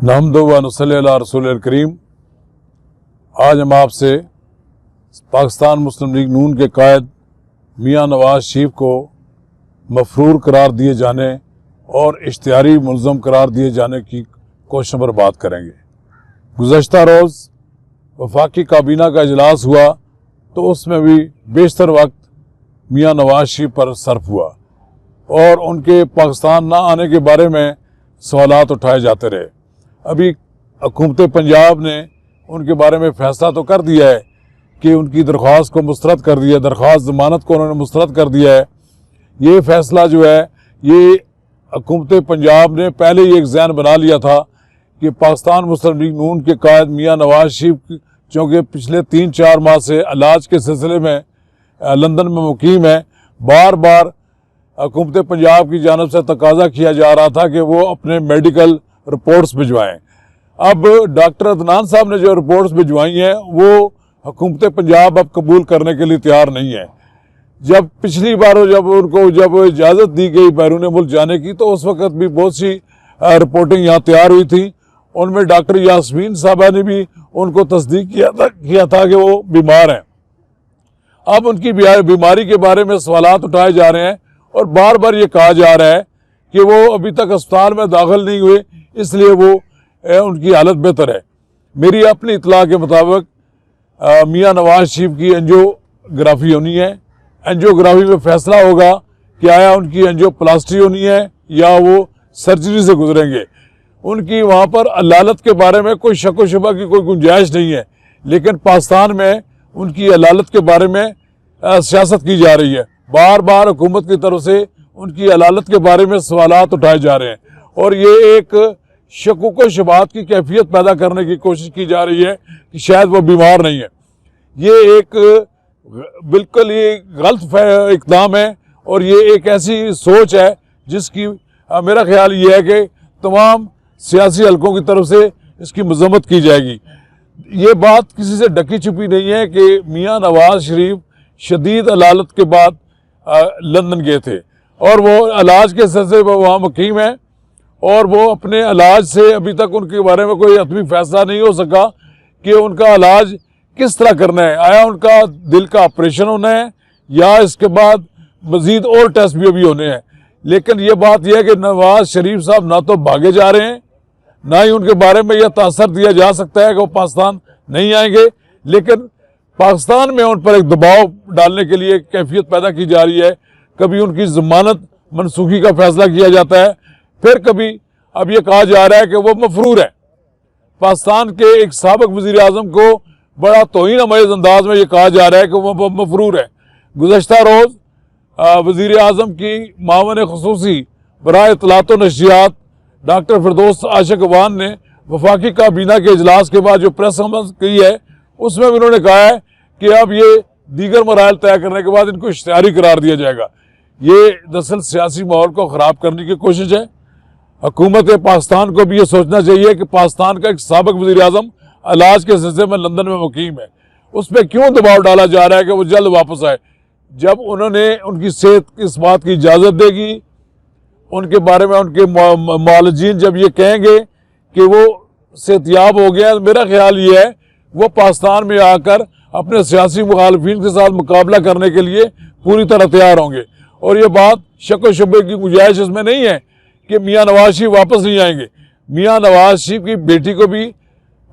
नहमदु व नसल्ली अला रसूलिल करीम। आज हम आपसे पाकिस्तान मुस्लिम लीग नून के कायद मियां नवाज शरीफ को मफरूर करार दिए जाने और इश्तिहारी मुल्ज़म करार दिए जाने की कोशिशों पर बात करेंगे। गुज़श्ता रोज़ वफाकी काबीना का इजलास हुआ तो उसमें भी बेशतर वक्त मियां नवाज शरीफ पर सर्फ हुआ और उनके पाकिस्तान ना आने के बारे में सवालात उठाए जाते रहे। अभी हुकूमत पंजाब ने उनके बारे में फ़ैसला तो कर दिया है कि उनकी दरख्वास्त को मुस्तरद कर दिया, दरख्वास्त ज़मानत को उन्होंने मुस्तरद कर दिया है। ये फ़ैसला जो है ये हुकूमत पंजाब ने पहले ही एक ज़हन बना लिया था कि पाकिस्तान मुस्लिम लीग नून के कायद मियां नवाज शरीफ चूँकि पिछले 3-4 माह से इलाज के सिलसिले में लंदन में मुकीम है, बार बार हुकूमत पंजाब की जानिब से तकाजा किया जा रहा था कि वो अपने मेडिकल रिपोर्ट्स भिजवाएँ। अब डॉक्टर अदनान साहब ने जो रिपोर्ट्स भिजवाई हैं वो हुकूमत पंजाब अब कबूल करने के लिए तैयार नहीं है। जब पिछली बार जब इजाज़त दी गई बैरून मुल्क जाने की तो उस वक़्त भी बहुत सी रिपोर्टिंग यहाँ तैयार हुई थी। उनमें डॉक्टर यास्मीन साहबा ने भी उनको तस्दीक किया था कि वो बीमार हैं। अब उनकी बीमारी के बारे में सवालात उठाए जा रहे हैं और बार बार ये कहा जा रहा है कि वो अभी तक अस्पताल में दाखिल नहीं हुए, इसलिए वो उनकी हालत बेहतर है। मेरी अपनी इतला के मुताबिक मियां नवाज शरीफ की एंजियोग्राफी होनी है। एंजियोग्राफी में फैसला होगा कि आया उनकी एंजियोप्लास्टी होनी है या वो सर्जरी से गुजरेंगे। उनकी वहाँ पर अलालत के बारे में कोई शक व शुबा की कोई गुंजाइश नहीं है, लेकिन पाकिस्तान में उनकी अलालत के बारे में सियासत की जा रही है। बार बार हुकूमत की तरफ से उनकी अलालत के बारे में सवालात उठाए जा रहे हैं और ये एक शकुक व शुबात की कैफियत पैदा करने की कोशिश की जा रही है कि शायद वो बीमार नहीं है। ये एक बिल्कुल ही गलत इक़दाम है और ये एक ऐसी सोच है जिसकी मेरा ख्याल ये है कि तमाम सियासी हलकों की तरफ से इसकी मज़म्मत की जाएगी। ये बात किसी से ढकी छुपी नहीं है कि मियां नवाज शरीफ शदीद अलालत के बाद लंदन गए थे और वो इलाज के सिलसिले में वहाँ मुकीम है और वो अपने इलाज से अभी तक उनके बारे में कोई हतमी फैसला नहीं हो सका कि उनका इलाज किस तरह करना है। आया उनका दिल का ऑपरेशन होना है या इसके बाद मज़ीद और टेस्ट भी अभी होने हैं। लेकिन ये बात यह है कि नवाज शरीफ साहब ना तो भागे जा रहे हैं, ना ही उनके बारे में यह तासर दिया जा सकता है कि वो पाकिस्तान नहीं आएंगे, लेकिन पाकिस्तान में उन पर एक दबाव डालने के लिए कैफियत पैदा की जा रही है। कभी उनकी ज़मानत मनसूखी का फैसला किया जाता है, फिर कभी अब ये कहा जा रहा है कि वो मफरूर है। पाकिस्तान के एक साबिक़ वज़ीर आज़म को बड़ा तौहीन आमेज़ अंदाज में ये कहा जा रहा है कि वो मफरूर है। गुज़श्ता रोज़ वज़ीर आज़म की मावन ख़ुसूसी बराए इत्तलात व नशरियात डॉक्टर फिरदौस आशिक अवान ने वफाकी काबीना के इजलास के बाद जो प्रेस कॉन्फ्रेंस की है उसमें भी उन्होंने कहा है कि अब ये दीगर मराहल तय करने के बाद इनको इश्तिहारी करार दिया जाएगा। ये दरअसल सियासी माहौल को ख़राब करने की कोशिश है। हुकूमत पाकिस्तान को भी ये सोचना चाहिए कि पाकिस्तान का एक साबिक़ वज़ीर आज़म इलाज के सिलसिले में लंदन में मुकीम है, उस पर क्यों दबाव डाला जा रहा है कि वो जल्द वापस आए। जब उन्होंने उनकी सेहत इस बात की इजाज़त देगी, उनके बारे में उनके मुआलजीन जब ये कहेंगे कि वो सेहतयाब हो गया, तो मेरा ख्याल ये है वो पाकिस्तान में आकर अपने सियासी मुखालफिन के साथ मुकाबला करने के लिए पूरी तरह तैयार होंगे। और ये बात शक व शुबे की गुंजाइश इसमें नहीं है कि मियां नवाज शरीफ वापस नहीं आएंगे। मियां नवाज शरीफ की बेटी को भी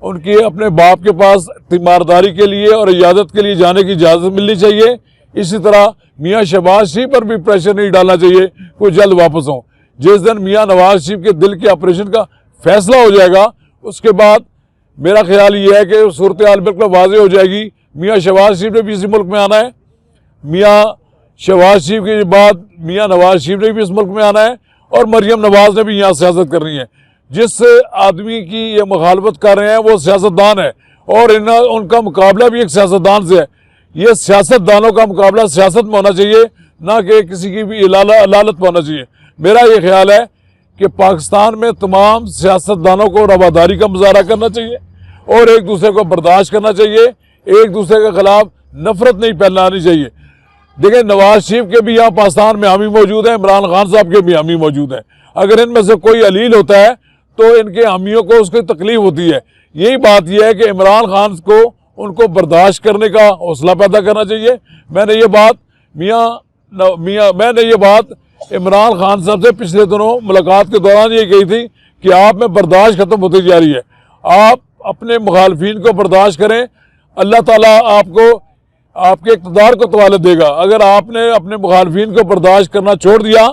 उनके अपने बाप के पास तीमारदारी के लिए और इजाज़त के लिए जाने की इजाज़त मिलनी चाहिए। इसी तरह मियां शहबाज शरीफ पर भी प्रेशर नहीं डालना चाहिए वो जल्द वापस हों। जिस दिन मियां नवाज शरीफ के दिल के ऑपरेशन का फैसला हो जाएगा उसके बाद मेरा ख्याल ये है कि सूरत हाल बिल्कुल वाज़ेह हो जाएगी। मियां शहबाज शरीफ ने भी इसी मुल्क में आना है, मियां शहबाज शरीफ के बाद मियां नवाज शरीफ ने भी इस मुल्क में आना है और मरियम नवाज ने भी यहाँ सियासत करनी है। जिस आदमी की ये मुखालफत कर रहे हैं वो सियासतदान है और उनका मुकाबला भी एक सियासतदान से है। ये सियासतदानों का मुकाबला सियासत में होना चाहिए, ना कि किसी की भी अलालत में होना चाहिए। मेरा ये ख्याल है कि पाकिस्तान में तमाम सियासतदानों को रवादारी का मुजाहरा करना चाहिए और एक दूसरे को बर्दाश्त करना चाहिए, एक दूसरे के खिलाफ नफरत नहीं फैलानी चाहिए। देखिए नवाज शरीफ के भी यहाँ पाकिस्तान में हामी मौजूद हैं, इमरान खान साहब के भी हामी मौजूद हैं। अगर इनमें से कोई अलील होता है तो इनके हामियों को उसकी तकलीफ होती है। यही बात यह है कि इमरान खान को उनको बर्दाश्त करने का हौसला पैदा करना चाहिए। मैंने ये बात इमरान खान साहब से पिछले दिनों मुलाकात के दौरान ये कही थी कि आप में बर्दाश्त खत्म होती जा रही है, आप अपने मुखालफिन को बर्दाश्त करें, अल्लाह ताला आपको आपके इक़्तिदार को तवालत देगा। अगर आपने अपने मुखालफिन को बर्दाश्त करना छोड़ दिया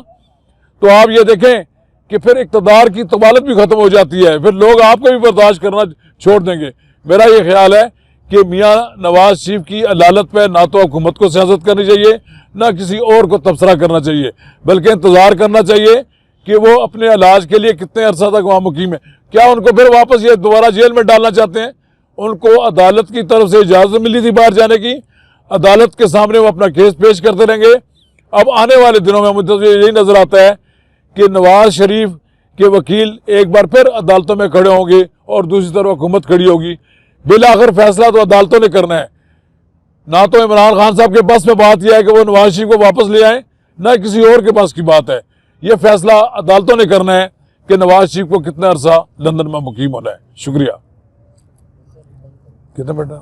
तो आप ये देखें कि फिर इक़्तिदार की तवालत भी खत्म हो जाती है, फिर लोग आपको भी बर्दाश्त करना छोड़ देंगे। मेरा ये ख्याल है कि मियाँ नवाज शरीफ की अदालत पर ना तो हुकूमत को सियासत करनी चाहिए, ना किसी और को तबसरा करना चाहिए, बल्कि इंतज़ार करना चाहिए कि वो अपने इलाज के लिए कितने अरसा तक वहाँ मुकीम है। क्या उनको फिर वापस ये दोबारा जेल में डालना चाहते हैं? उनको अदालत की तरफ से इजाज़त मिली थी बाहर जाने की, अदालत के सामने वो अपना केस पेश करते रहेंगे। अब आने वाले दिनों में मुझे यही नज़र आता है कि नवाज शरीफ के वकील एक बार फिर अदालतों में खड़े होंगे और दूसरी तरफ हुकूमत खड़ी होगी। बिल आखिर फैसला तो अदालतों ने करना है। ना तो इमरान खान साहब के बस में बात यह है कि वो नवाज शरीफ को वापस ले आए, ना किसी और के पास की बात है। यह फैसला अदालतों ने करना है कि नवाज शरीफ को कितना अरसा लंदन में मुकीम होना है। शुक्रिया। कितना बेटा?